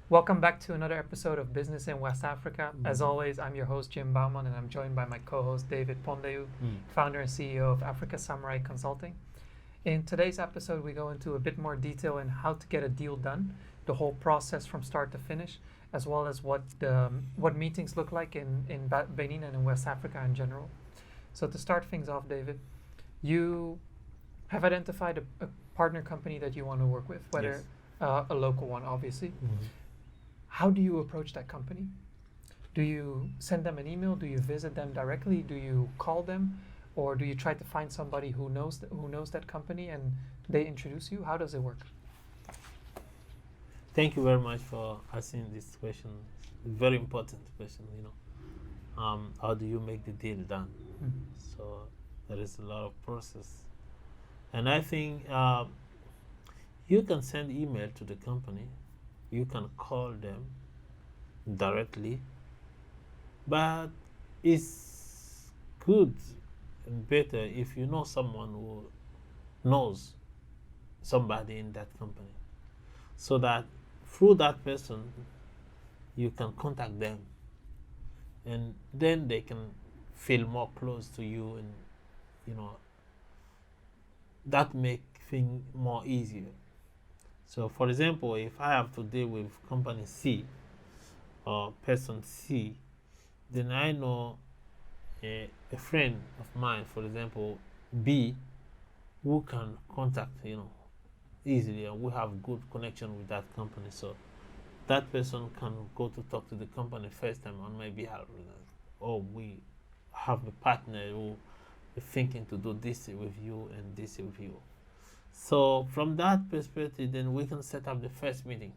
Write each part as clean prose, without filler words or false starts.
Welcome back to another episode of Business in West Africa. As always, I'm your host, Jim Bauman, and I'm joined by my co host, David Kpondehou, founder and CEO of Africa Samurai Consulting. In today's episode, we go into a bit more detail in how to get a deal done, the whole process from start to finish, as well as what meetings look like in Benin and in West Africa in general. So to start things off, David, you have identified a partner company that you want to work with, whether a local one, obviously. How do you approach that company? Do you send them an email? Do you visit them directly? Do you call them? Or do you try to find somebody who knows that company and they introduce you? How does it work? Thank you very much for asking this question. Very important question, How do you make the deal done? So there is a lot of process. And I think you can send email to the company. You can call them directly. But it's good and better if you know someone who knows somebody in that company, so that through that person you can contact them, and then they can feel more close to you, and that make things more easier. So for example, if I have to deal with company C or person C, then I know a friend of mine, for example, B, who can contact, easily, and we have good connection with that company. So that person can go to talk to the company first time on my behalf. Oh, we have a partner who is thinking to do this with you and this with you. So from that perspective, then we can set up the first meeting.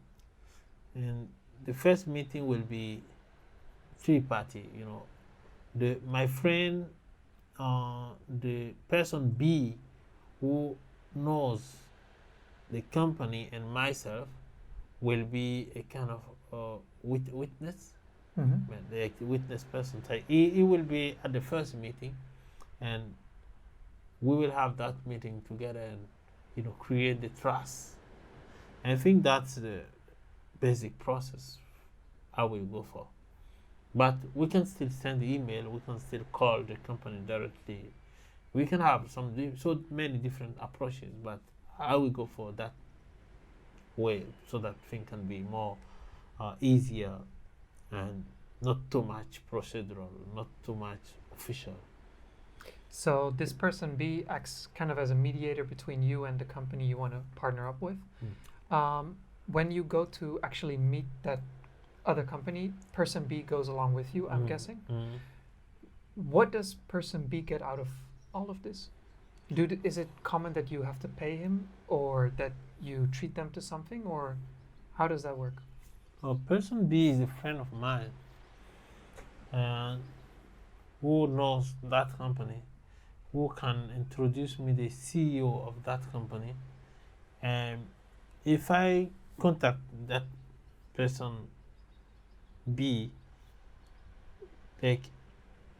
And the first meeting will be three-party, my friend, the person B who knows the company, and myself will be a kind of witness, the witness person. He will be at the first meeting, and we will have that meeting together and create the trust. And I think that's the basic process I will go for. But we can still send email, we can still call the company directly. We can have so many different approaches, but I will go for that way so that thing can be more easier and not too much procedural, not too much official. So this person B acts kind of as a mediator between you and the company you want to partner up with. When you go to actually meet that other company, person B goes along with you, I'm guessing. What does person B get out of all of this? Is it common that you have to pay him, or that you treat them to something, or how does that work? Person B is a friend of mine, and who knows that company, who can introduce me the CEO of that company. And if I contact that person B,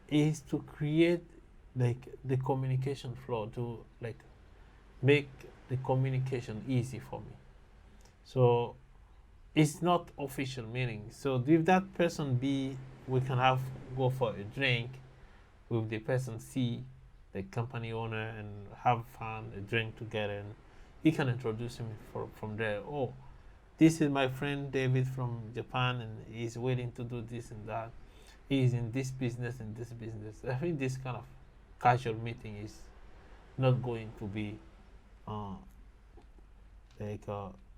is to create the communication flow, to make the communication easy for me. So it's not official meaning. So with that person B, we can go for a drink with the person C, the company owner, and have fun, a drink together, and he can introduce me from there. Oh, this is my friend David from Japan, and he's willing to do this and that. He's in this business and this business. I think this kind of casual meeting is not going to be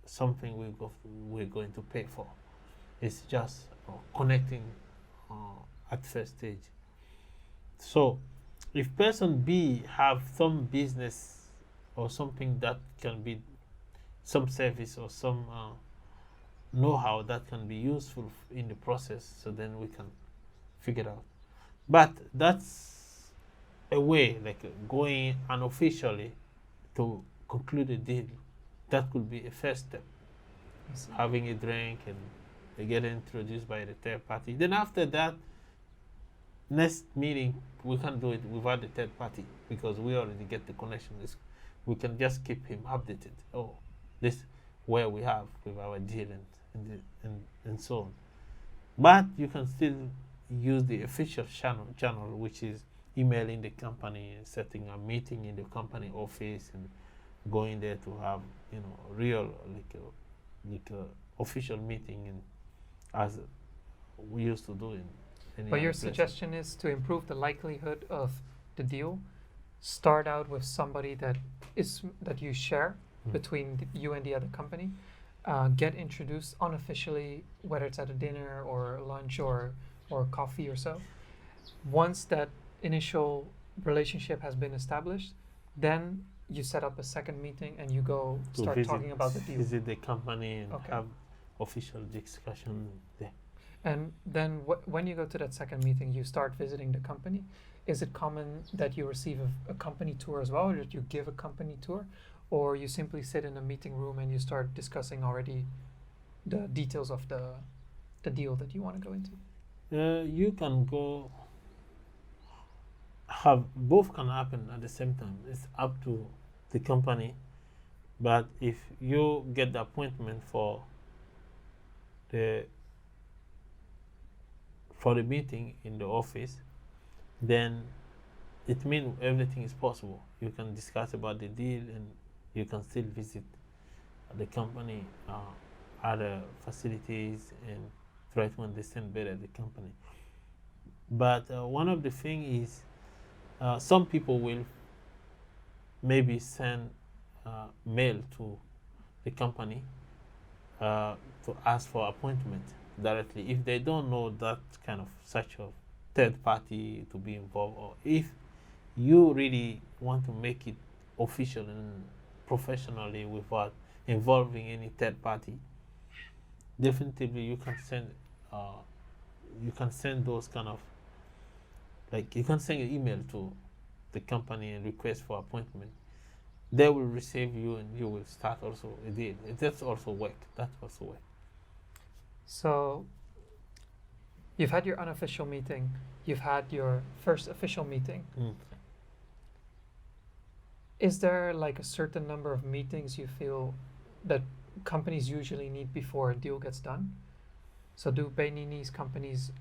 something we're going to pay for. It's just connecting at first stage. So if person B have some business or something that can be some service or some know-how that can be useful in the process, so then we can figure out. But that's a way, going unofficially to conclude a deal. That could be a first step. Having a drink and they get introduced by the third party. Then after that, next meeting, we can do it without the third party because we already get the connection. We can just keep him updated. Oh, this where we have with our deal, and and so on. But you can still use the official channel, which is emailing the company, setting a meeting in the company office, and going there to have real like a official meeting, and as we used to do in any But other your places. suggestion is to improve the likelihood of the deal, start out with somebody that you share between you and the other company, get introduced unofficially, whether it's at a dinner or lunch or coffee or so. Once that initial relationship has been established, then you set up a second meeting and you go To start talking about the deal. visit the company and Okay. have official discussion there. And then when you go to that second meeting, you start visiting the company. Is it common that you receive a company tour as well, or that you give a company tour, or you simply sit in a meeting room and you start discussing already the details of the deal that you want to go into? You can go. Have both can happen at the same time. It's up to the company. But if you get the appointment for the meeting in the office, then it means everything is possible. You can discuss about the deal, and you can still visit the company, other facilities, and try to understand better the company. But one of the things is some people will maybe send mail to the company to ask for appointment directly if they don't know that kind of such a third party to be involved, or if you really want to make it official and professionally without involving any third party. Definitely you can send those kind of, like, you can send an email to the company and request for appointment. They will receive you and you will start also a deal. That's also work. So you've had your unofficial meeting, you've had your first official meeting. Is there like a certain number of meetings you feel that companies usually need before a deal gets done? So do Beninese companies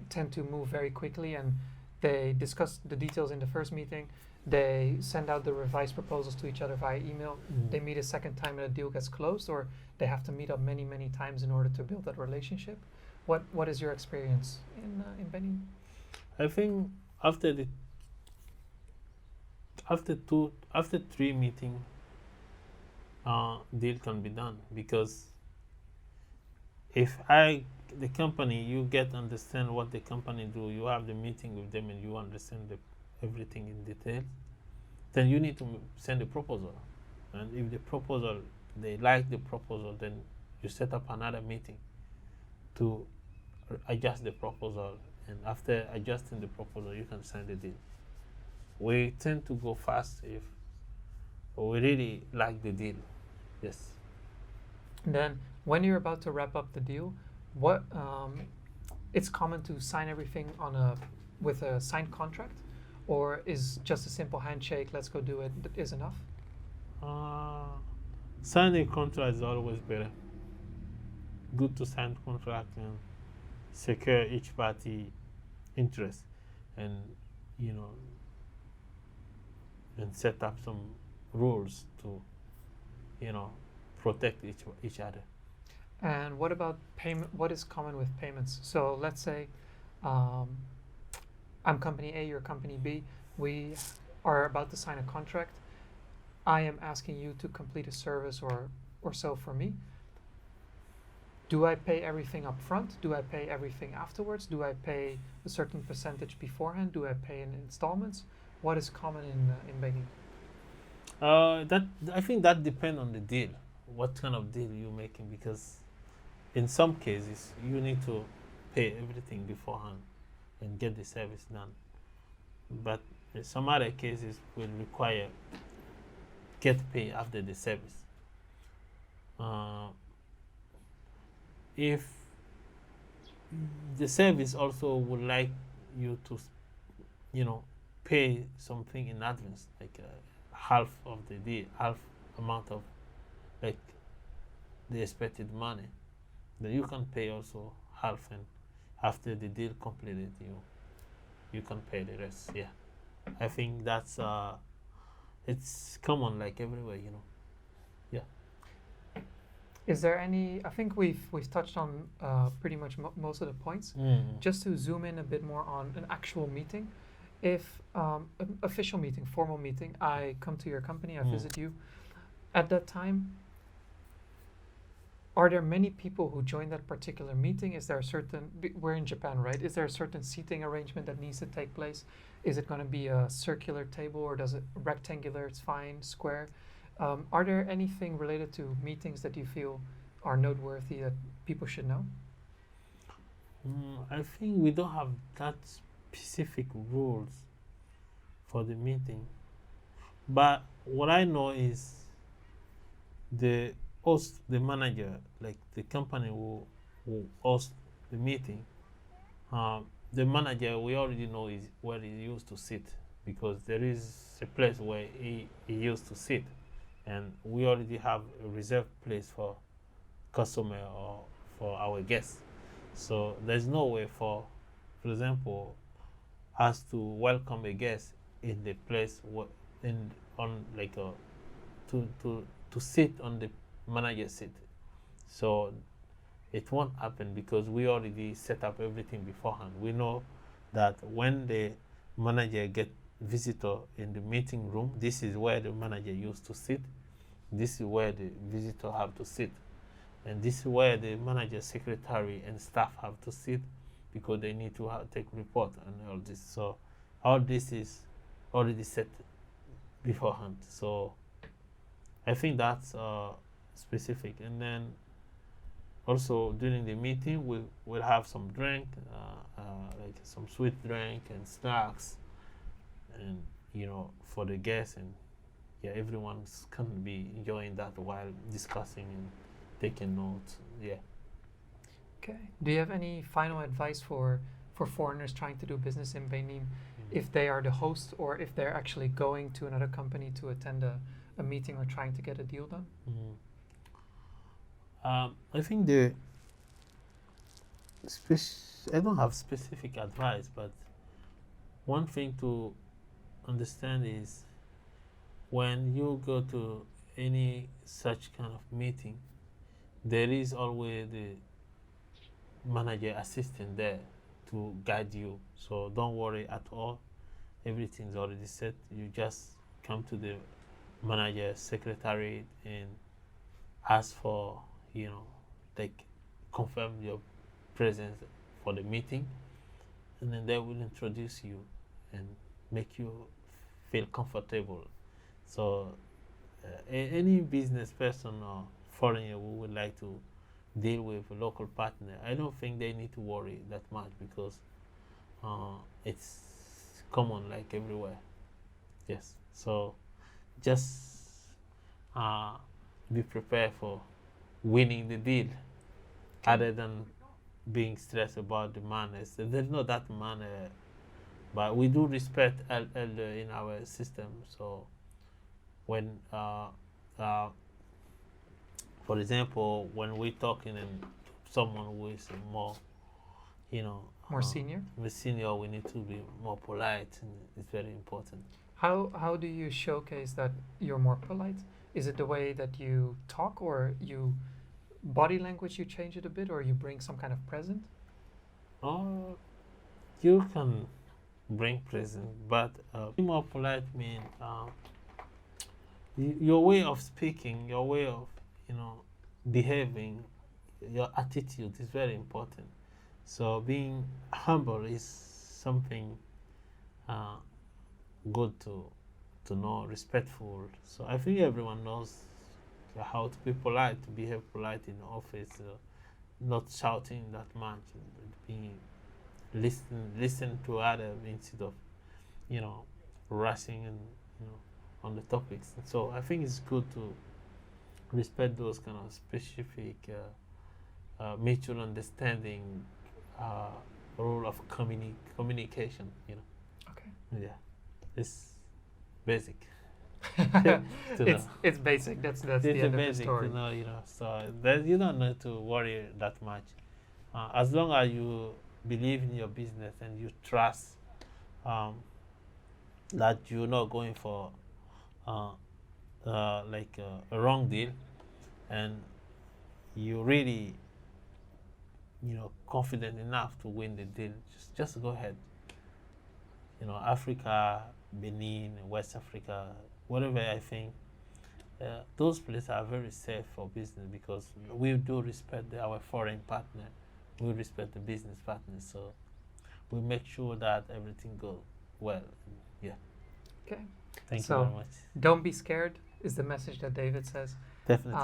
tend to move very quickly, and they discuss the details in the first meeting, they send out the revised proposals to each other via email, they meet a second time and a deal gets closed, or they have to meet up many, many times in order to build that relationship? What is your experience in Benin? I think after three meeting, deal can be done, because if the company, you get understand what the company do, you have the meeting with them and you understand everything in detail, then you need to send a proposal. And if the proposal, they like the proposal, then you set up another meeting to adjust the proposal, and after adjusting the proposal, you can sign the deal. We tend to go fast if we really like the deal. Yes. And then when you're about to wrap up the deal, it's common to sign everything with a signed contract, or is just a simple handshake, let's go do it, is enough? Signing contract is always better. Good to sign contract and secure each party interest, and and set up some rules to protect each other. And what about payment? What is common with payments? So let's say I'm company A, you're company B. We are about to sign a contract. I am asking you to complete a service or so for me. Do I pay everything up front? Do I pay everything afterwards? Do I pay a certain percentage beforehand? Do I pay in installments? What is common in Benin? I think that depends on the deal. What kind of deal you're making? Because in some cases you need to pay everything beforehand and get the service done. But in some other cases will require get paid after the service. If the service also would like you to, pay something in advance, like half of the deal, half amount of like the expected money, then you can pay also half, and after the deal completed, you can pay the rest. Yeah, I think that's it's common like everywhere, Yeah. Is there any? I think we've touched on pretty much most of the points. Just to zoom in a bit more on an actual meeting, if an official meeting, formal meeting, I come to your company, I visit you. At that time, are there many people who join that particular meeting? Is there a certain? We're in Japan, right? Is there a certain seating arrangement that needs to take place? Is it going to be a circular table, or does it rectangular? It's fine, square. Are there anything related to meetings that you feel are noteworthy that people should know? I think we don't have that specific rules for the meeting, but what I know is the host, the manager, like the company who host the meeting, the manager, we already know is where he used to sit, because there is a place where he used to sit, and we already have a reserved place for customer or for our guests. So there's no way for example, us to welcome a guest in the place in on like a to sit on the manager's seat. So it won't happen, because we already set up everything beforehand. We know that when the manager get visitor in the meeting room, this is where the manager used to sit. This is where the visitor have to sit. And this is where the manager, secretary, and staff have to sit, because they need to take report and all this. So all this is already set beforehand. So I think that's specific. And then also during the meeting, we'll have some drink, like some sweet drink and snacks, and for the guests, and yeah, everyone's can be enjoying that while discussing and taking notes. Yeah. Okay. Do you have any final advice for foreigners trying to do business in Benin, if they are the host or if they're actually going to another company to attend a meeting or trying to get a deal done? I think I don't have specific advice, but one thing to understand is when you go to any such kind of meeting, there is always the manager assistant there to guide you. So don't worry at all. Everything's already set. You just come to the manager secretary and ask for, like, confirm your presence for the meeting, and then they will introduce you and make you feel comfortable. So any business person or foreigner who would like to deal with a local partner, I don't think they need to worry that much, because it's common like everywhere. Yes. So just be prepared for winning the deal, other than being stressed about the manners. There's not that manner, but we do respect elder in our system. So when for example, when we're talking and someone who is more, More senior? with senior, we need to be more polite, and it's very important. How do you showcase that you're more polite? Is it the way that you talk, or you body language, you change it a bit, or you bring some kind of present? You can bring present, but be more polite mean your way of speaking, your way of behaving, your attitude is very important. So being humble is something good to know, respectful. So I think everyone knows how to be polite, to behave polite in the office, not shouting that much, being listen to others instead of rushing and on the topics. And so I think it's good to respect those kind of specific mutual understanding, rule of communication. Okay. Yeah, it's basic. It's basic. That's It's the a end of the basic story. to know, so that you don't need to worry that much. As long as you believe in your business and you trust um, that you're not going for uh, a wrong deal, and you really, confident enough to win the deal, just go ahead. Africa, Benin, West Africa, whatever, I think those places are very safe for business because we do respect our foreign partner, we respect the business partners, so we make sure that everything goes well. Yeah. Okay. Thank you So very much. don't be scared is the message that David says. Definitely.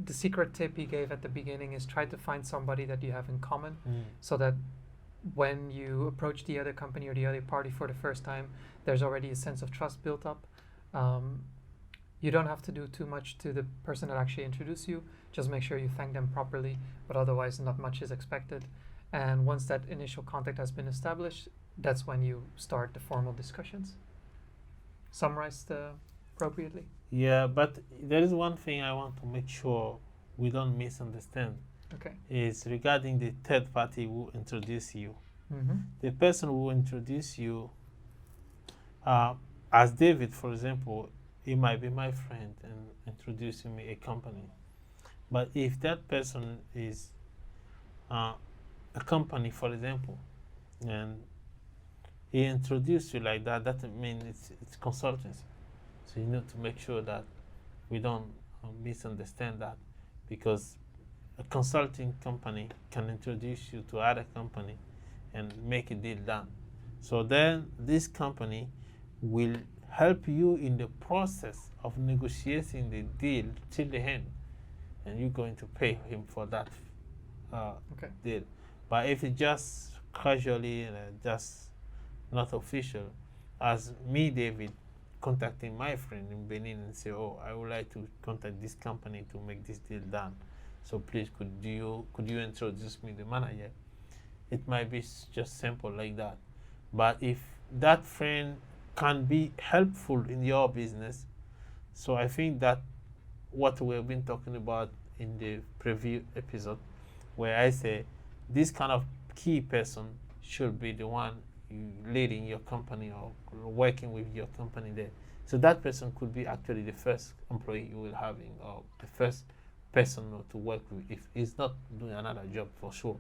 The secret tip he gave at the beginning is try to find somebody that you have in common, so that when you approach the other company or the other party for the first time, there's already a sense of trust built up. You don't have to do too much to the person that actually introduced you. Just make sure you thank them properly, but otherwise not much is expected. And once that initial contact has been established, that's when you start the formal discussions. Summarized appropriately? Yeah, but there is one thing I want to make sure we don't misunderstand. Okay. Is regarding the third party who introduce you. Mm-hmm. The person who introduce you, as David, for example, he might be my friend and introducing me a company. But if that person is a company, for example, and he introduced you like that, that means it's consultancy. So you need to make sure that we don't misunderstand that, because a consulting company can introduce you to other company and make a deal done. So then this company will help you in the process of negotiating the deal till the end, and you're going to pay him for that deal. But if it's just casually and just not official, as me, David, contacting my friend in Benin and say, oh, I would like to contact this company to make this deal done. So please, could you introduce me the manager? It might be just simple like that. But if that friend can be helpful in your business, so I think that what we've been talking about in the preview episode, where I say this kind of key person should be the one leading your company or working with your company there. So that person could be actually the first employee you will have or the first person to work with if he's not doing another job, for sure.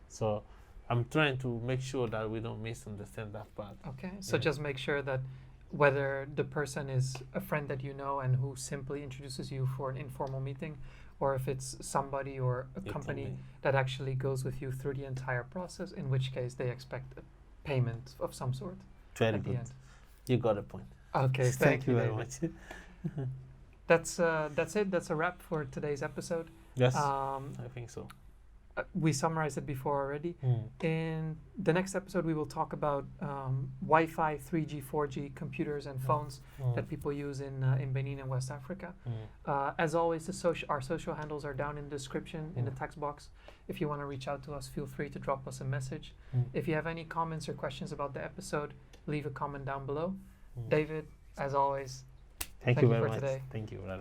So I'm trying to make sure that we don't misunderstand that part. Okay, so just make sure that whether the person is a friend that you know and who simply introduces you for an informal meeting, or if it's somebody or a company that actually goes with you through the entire process, in which case they expect a payment of some sort. Very good. You got a point. Okay, thank you very David. much. That's it. That's a wrap for today's episode. Yes, I think so. We summarized it before already. In the next episode, we will talk about Wi-Fi, 3G, 4G computers and phones that people use in Benin and West Africa. As always, our social handles are down in the description in the text box. If you want to reach out to us, feel free to drop us a message. If you have any comments or questions about the episode, leave a comment down below. David, as always, thank you very for much. Today. Thank you, brother.